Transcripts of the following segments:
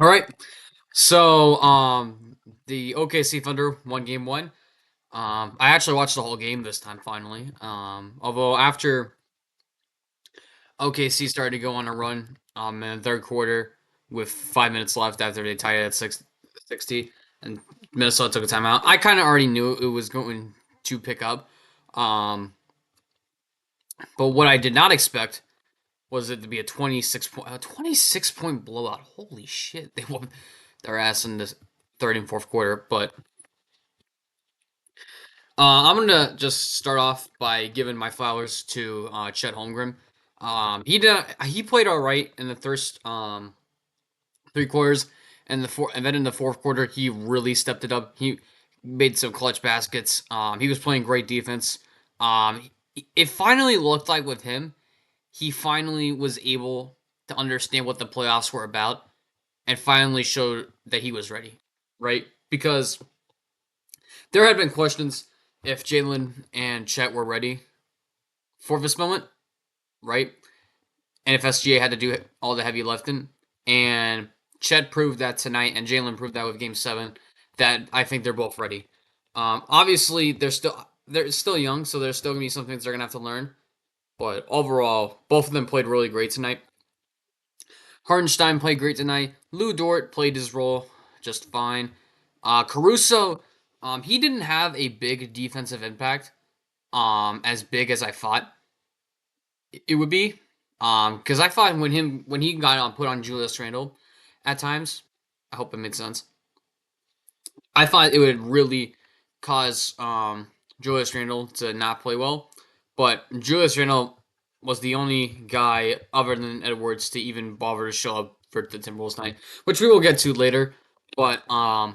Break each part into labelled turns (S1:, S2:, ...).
S1: All right. So, the OKC Thunder won game one. I actually watched the whole game this time finally. Although after OKC started to go on a run, in the third quarter with 5 minutes left after they tied it at 60, and Minnesota took a timeout. I kind of already knew it was going to pick up. Um, but what I did not expect was it to be a 26 point blowout. Holy shit. They won their ass in the third and fourth quarter, but I'm gonna just start off by giving my flowers to Chet Holmgren. He played all right in the first three quarters, and then in the fourth quarter he really stepped it up. He made some clutch baskets. He was playing great defense. It finally looked like with him, he finally was able to understand what the playoffs were about, and finally showed that he was ready, right? Because there had been questions if Jalen and Chet were ready for this moment, right? And if SGA had to do all the heavy lifting. And Chet proved that tonight, and Jalen proved that with Game 7, that I think they're both ready. Obviously, they're still young, so there's still going to be some things they're going to have to learn. But overall, both of them played really great tonight. Hardenstein played great tonight. Lou Dort played his role just fine. Caruso, he didn't have a big defensive impact, as big as I thought it would be. Because I thought when he got on put on Julius Randle, at times, I hope it makes sense. I thought it would really cause Julius Randle to not play well, but Julius Randle was the only guy other than Edwards to even bother to show up for the Timberwolves night, which we will get to later. But another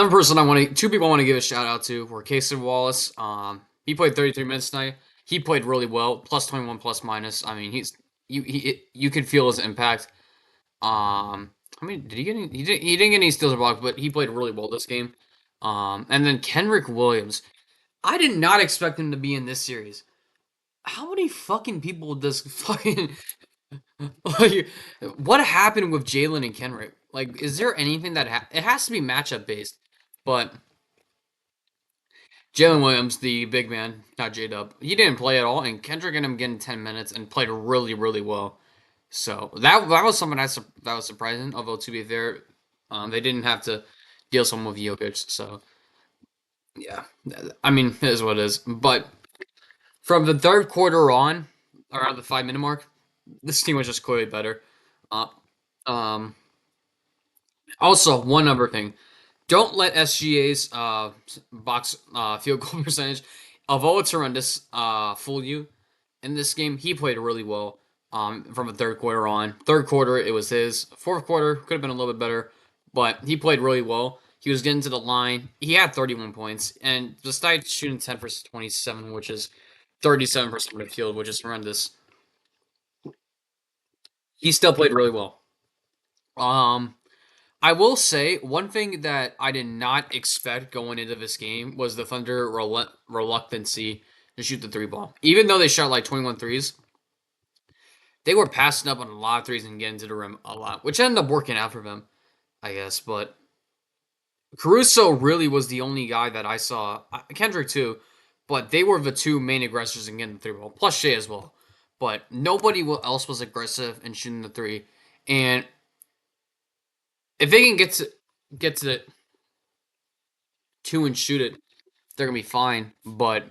S1: person two people I want to give a shout out to were Casey Wallace. He played 33 minutes tonight. He played really well, plus 21, plus minus. I mean, you could feel his impact. I mean, did he get any? He didn't get any steals or blocks, but he played really well this game. And then Kenrick Williams. I did not expect him to be in this series. How many fucking people does fucking like, what happened with Jalen and Kenrick? Like, is there anything it has to be matchup based? But Jalen Williams, the big man, not J Dub, he didn't play at all, and Kendrick ended up getting 10 minutes and played really, really well. So that was something that was surprising. Although to be fair, they didn't have to deal someone with Jokic. So yeah, I mean it is what it is. But from the third quarter on, around the 5 minute mark, this team was just clearly better. Uh, um, Also, one other thing: don't let SGA's box field goal percentage, although it's horrendous, fool you. In this game, he played really well. From the third quarter on. Third quarter, it was his. Fourth quarter could have been a little bit better, but he played really well. He was getting to the line. He had 31 points, and despite shooting 10 for 27, which is 37% from the field, which is horrendous, he still played really well. Um, I will say one thing that I did not expect going into this game was the Thunder reluctancy to shoot the three ball. Even though they shot like 21 threes, they were passing up on a lot of threes and getting to the rim a lot, which ended up working out for them, I guess. But Caruso really was the only guy that I saw. Kendrick too, but they were the two main aggressors in getting the three ball, plus Shea as well. But nobody else was aggressive in shooting the three. And if they can get to two and shoot it, they're gonna be fine. But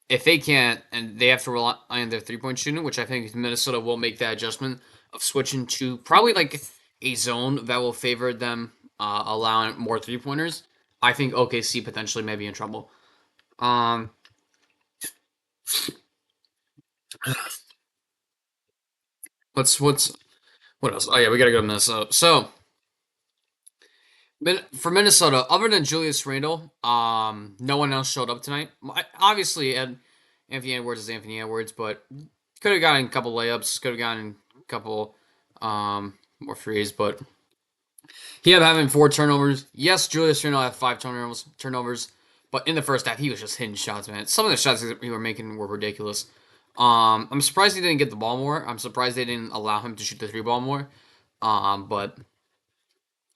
S1: if they can't, and they have to rely on their 3 point shooting, which I think Minnesota will make that adjustment of switching to probably like a zone that will favor them, allowing more 3 pointers. I think OKC potentially may be in trouble. Um, what's what else? Oh yeah, we gotta go to Minnesota. So for Minnesota, other than Julius Randle, no one else showed up tonight. Obviously, Anthony Edwards is Anthony Edwards, but could have gotten a couple layups, could have gotten a couple more threes, but he ended up having 4 turnovers. Yes, Julius Randle had 5 turnovers, but in the first half, he was just hitting shots, man. Some of the shots he were making were ridiculous. I'm surprised he didn't get the ball more. I'm surprised they didn't allow him to shoot the three ball more. But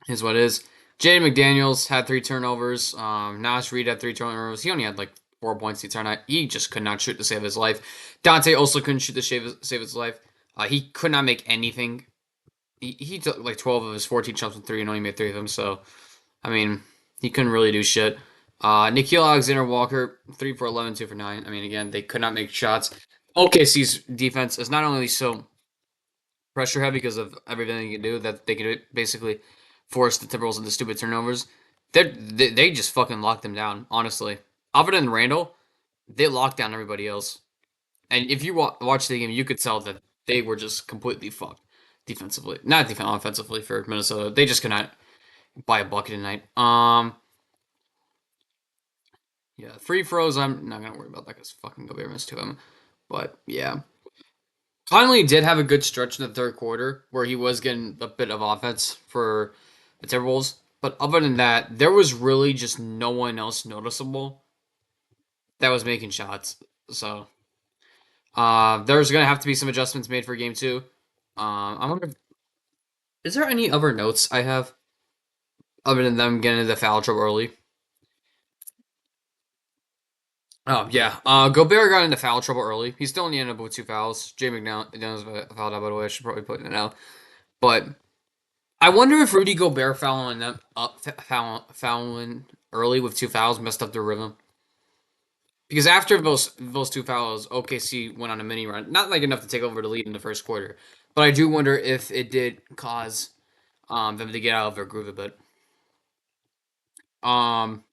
S1: is what it is. Jaden McDaniels had three turnovers. Nash Reed had three turnovers. He only had like 4 points the entire night. He just could not shoot to save his life. Dante also couldn't shoot to save his life. He could not make anything. He took like 12 of his 14 shots with three and only made three of them. So, I mean, he couldn't really do shit. Nikhil Alexander Walker, 3 for 11, 2 for 9. I mean, again, they could not make shots. OKC's defense is not only so pressure heavy because of everything they can do that they can basically force the Timberwolves into stupid turnovers. They just fucking locked them down. Honestly, other than Randall, they locked down everybody else. And if you watch the game, you could tell that they were just completely fucked defensively, not offensively for Minnesota. They just could not buy a bucket tonight. Yeah, free throws. I'm not gonna worry about that because fucking Gobert missed to him. But yeah, Conley did have a good stretch in the third quarter where he was getting a bit of offense for the Timberwolves. But other than that, there was really just no one else noticeable that was making shots. So there's gonna have to be some adjustments made for game two. I wonder, is there any other notes I have other than them getting into foul trouble early? Oh yeah, Gobert got into foul trouble early. He's still in the end up with two fouls. Jay McDaniels fouled out, by the way. I should probably put it out, but I wonder if Rudy Gobert fouling them up, fouling early with two fouls messed up their rhythm. Because after those two fouls, OKC went on a mini run, not like enough to take over the lead in the first quarter, but I do wonder if it did cause them to get out of their groove a bit. Um,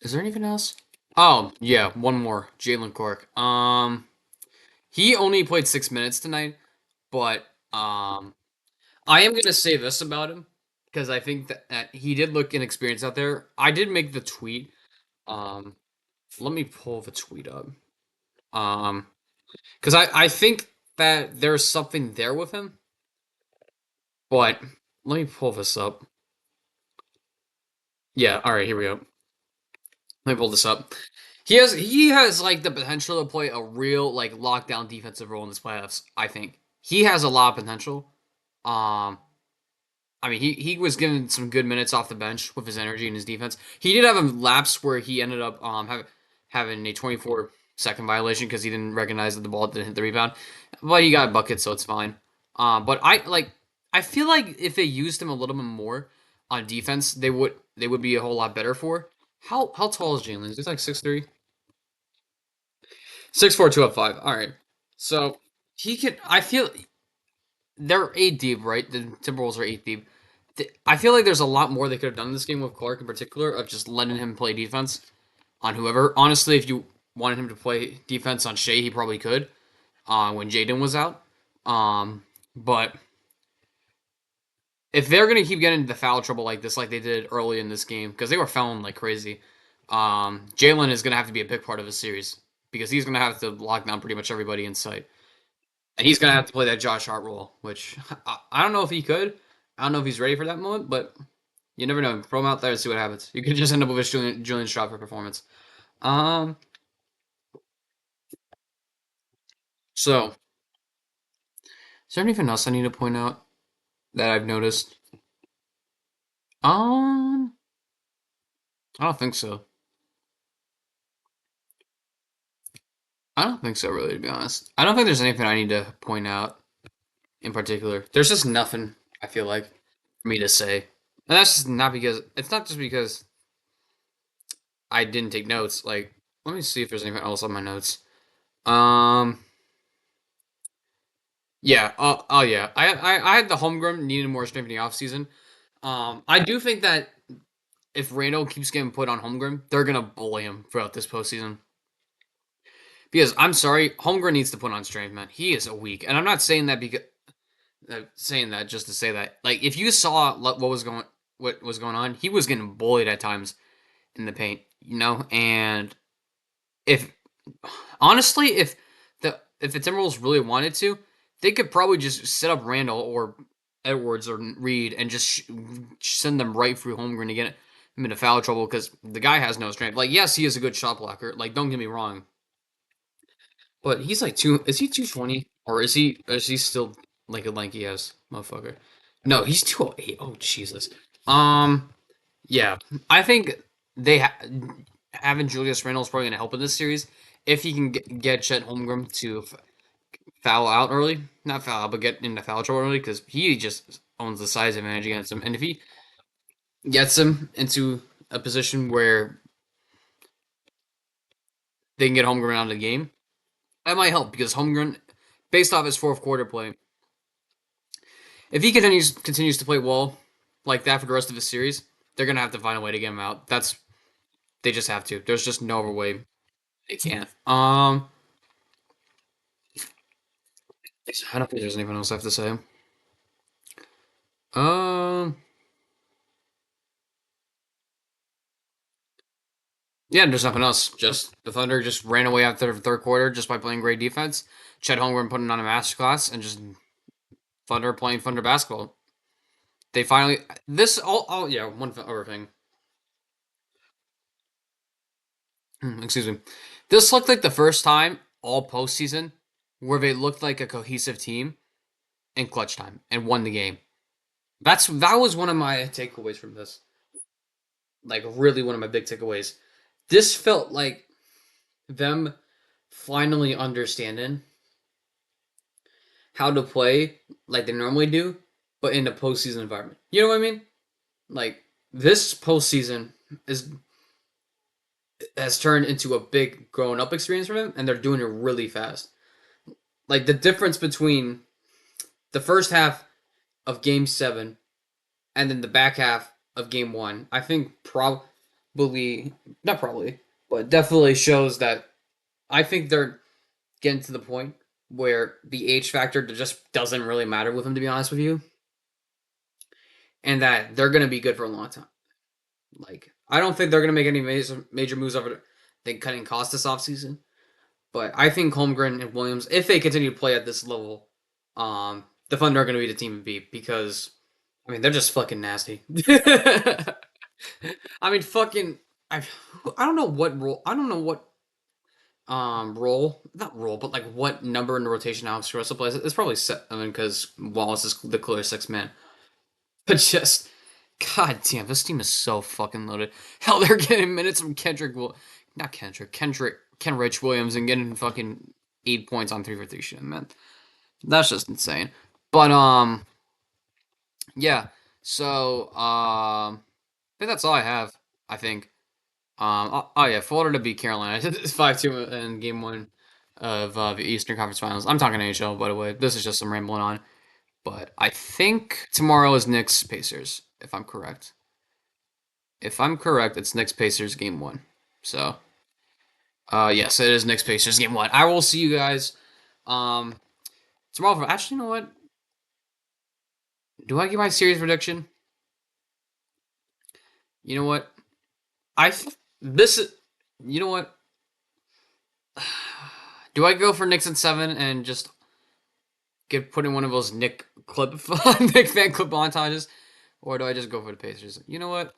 S1: is there anything else? Oh yeah, one more. Jalen Cork. He only played 6 minutes tonight, but I am gonna say this about him because I think that he did look inexperienced out there. I did make the tweet. Um, let me pull the tweet up. Um, because I think that there's something there with him, but let me pull this up. Yeah, all right, here we go. Let me pull this up. He has like the potential to play a real like lockdown defensive role in this playoffs. I think he has a lot of potential. Um, I mean, he was given some good minutes off the bench with his energy and his defense. He did have a lapse where he ended up having a 24-second violation because he didn't recognize that the ball didn't hit the rebound, but he got a bucket, so it's fine. But I feel like if they used him a little bit more on defense, they would be a whole lot better for. How tall is Jalen? He's like 6'3", 6'4", 205. All right, so he could. I feel they're eight deep, right? The Timberwolves are eight deep. I feel like there's a lot more they could have done in this game with Clark in particular of just letting him play defense on whoever. Honestly, if you wanted him to play defense on Shea, he probably could when Jaden was out. But if they're gonna keep getting into foul trouble like this, like they did early in this game, because they were fouling like crazy, Jalen is gonna have to be a big part of the series because he's gonna have to lock down pretty much everybody in sight. And he's gonna have to play that Josh Hart role, which I don't know if he could. I don't know if he's ready for that moment, but you never know. Throw him out there and see what happens. You could just end up with a Julian Strawford performance. Um, so is there anything else I need to point out that I've noticed? Um, I don't think so. I don't think so, really, to be honest. I don't think there's anything I need to point out in particular. There's just nothing I feel like for me to say, and that's just not because it's not just because I didn't take notes. Like, let me see if there's anything else on my notes. Um, yeah. Oh, yeah. I had the homegrown needed more strength in the offseason. I do think that if Randall keeps getting put on homegrown, they're gonna bully him throughout this postseason. Because I'm sorry, homegrown needs to put on strength, man. He is a weak, and I'm not saying that because saying that just to say that. Like, if you saw what was going on, he was getting bullied at times in the paint, and if honestly, if the Timberwolves really wanted to, they could probably just set up Randall or Edwards or Reed and just send them right through Holmgren to get him into foul trouble because the guy has no strength. Like, yes, he is a good shot blocker. Like, don't get me wrong, But he's like two. Is he 220 or is he? Is he still like a lanky ass motherfucker? No, he's 208. Oh Jesus. Um. Yeah, I think they having Julius Randle is probably going to help in this series if he can get Chet Holmgren to foul out early, not foul out, but get into foul trouble early because he just owns the size advantage against him. And if he gets him into a position where they can get Holmgren out of the game, that might help because Holmgren, based off his fourth quarter play, if he continues to play well like that for the rest of the series, they're gonna have to find a way to get him out. That's they just have to. There's just no other way they can't. I don't think there's anything else I have to say. Um, yeah, there's nothing else. Just the Thunder just ran away after the third quarter just by playing great defense. Chet Holmgren putting on a masterclass and just Thunder playing Thunder basketball. They finally this all yeah one other thing. Excuse me. This looked like the first time all postseason where they looked like a cohesive team in clutch time and won the game. That was one of my takeaways from this. Like really one of my big takeaways. This felt like them finally understanding how to play like they normally do, but in a postseason environment. You know what I mean? Like this postseason is has turned into a big growing up experience for them, and they're doing it really fast. Like the difference between the first half of Game Seven and then the back half of Game One, I think probably not probably, but definitely shows that I think they're getting to the point where the age factor just doesn't really matter with them, to be honest with you, and that they're going to be good for a long time. Like, I don't think they're going to make any major moves over than cutting costs this offseason, but I think Holmgren and Williams, if they continue to play at this level, the Thunder are going to be the team to beat because, I mean, they're just fucking nasty. I mean, fucking, I, I don't know what role, I don't know what role not role but like what number in the rotation Alex Caruso plays. It's probably seven because Wallace is the clear sixth man. But just god damn, this team is so fucking loaded. Hell, they're getting minutes from not Kenrich Williams and getting fucking 8 points on 3 for 3 shit, man. That's just insane. But yeah. So I think that's all I have. I think. Oh yeah, Florida to beat Carolina. It's 5-2 in Game One of the Eastern Conference Finals. I'm talking NHL, by the way. This is just some rambling on. But I think tomorrow is Knicks Pacers, if I'm correct. If I'm correct, it's Knicks Pacers Game One. So, yes, it is Knicks Pacers Game One. I will see you guys um tomorrow. Actually, you know what? Do I give my series prediction? You know what? This is. You know what? Do I go for Knicks in seven and just put in one of those Nick fan clip montages, or do I just go for the Pacers? You know what?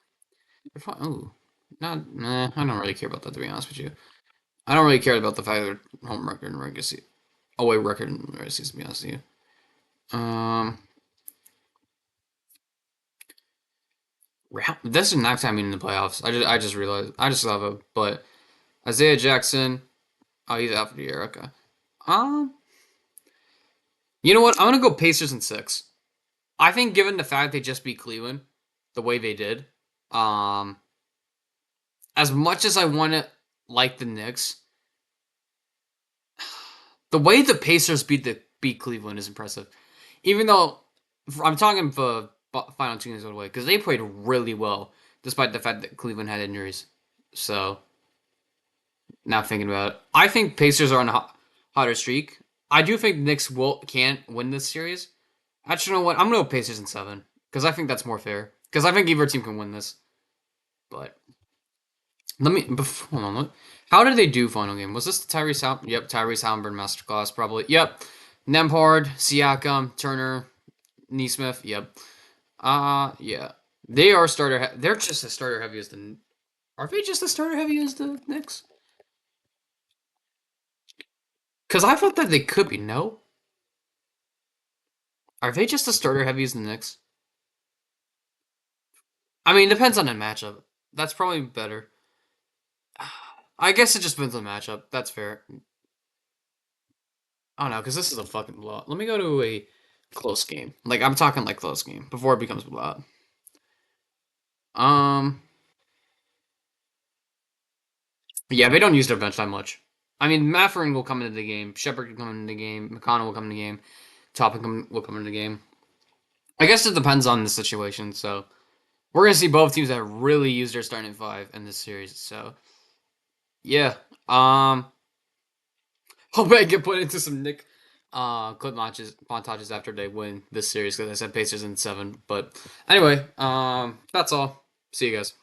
S1: Ooh, not nah. I don't really care about that, to be honest with you. I don't really care about the fact that they're home record and regular season, away record and regular season. To be honest with you, this is not time in the playoffs. I just realized. I just love it, but Isaiah Jackson. Oh, he's out for the year. Okay. Um, you know what? I'm gonna go Pacers in six. I think given the fact they just beat Cleveland the way they did, um, as much as I want to like the Knicks, the way the Pacers beat Cleveland is impressive. Even though I'm talking for final two games of the way because they played really well despite the fact that Cleveland had injuries. So now thinking about it, I think Pacers are on a hotter streak. I do think Knicks can't win this series. Actually, you know what? I'm gonna go Pacers in seven because I think that's more fair. Because I think either team can win this. But hold on. How did they do final game? Was this the Tyrese Yep, Tyrese Halliburton masterclass probably. Yep, Nembhard, Siakam, Turner, Neesmith. Yep. Yeah. They are starter. They're just as starter heavy as the. Are they just as starter heavy as the Knicks? Because I thought that they could be. No, are they just the starter heavies in the Knicks? I mean, it depends on the matchup. That's probably better. I guess it just depends on the matchup. That's fair. I don't know, because this is a fucking blowout. Let me go to a close game. Like, I'm talking like close game before it becomes a blowout. Um, yeah, they don't use their bench that much. I mean, Matherin will come into the game. Shepard can come into the game. McConnell will come into the game. Toppin will come into the game. I guess it depends on the situation. So we're gonna see both teams that really use their starting five in this series. So yeah, hope I get put into some Nick clip montages after they win this series because I said Pacers in 7. But anyway, that's all. See you guys.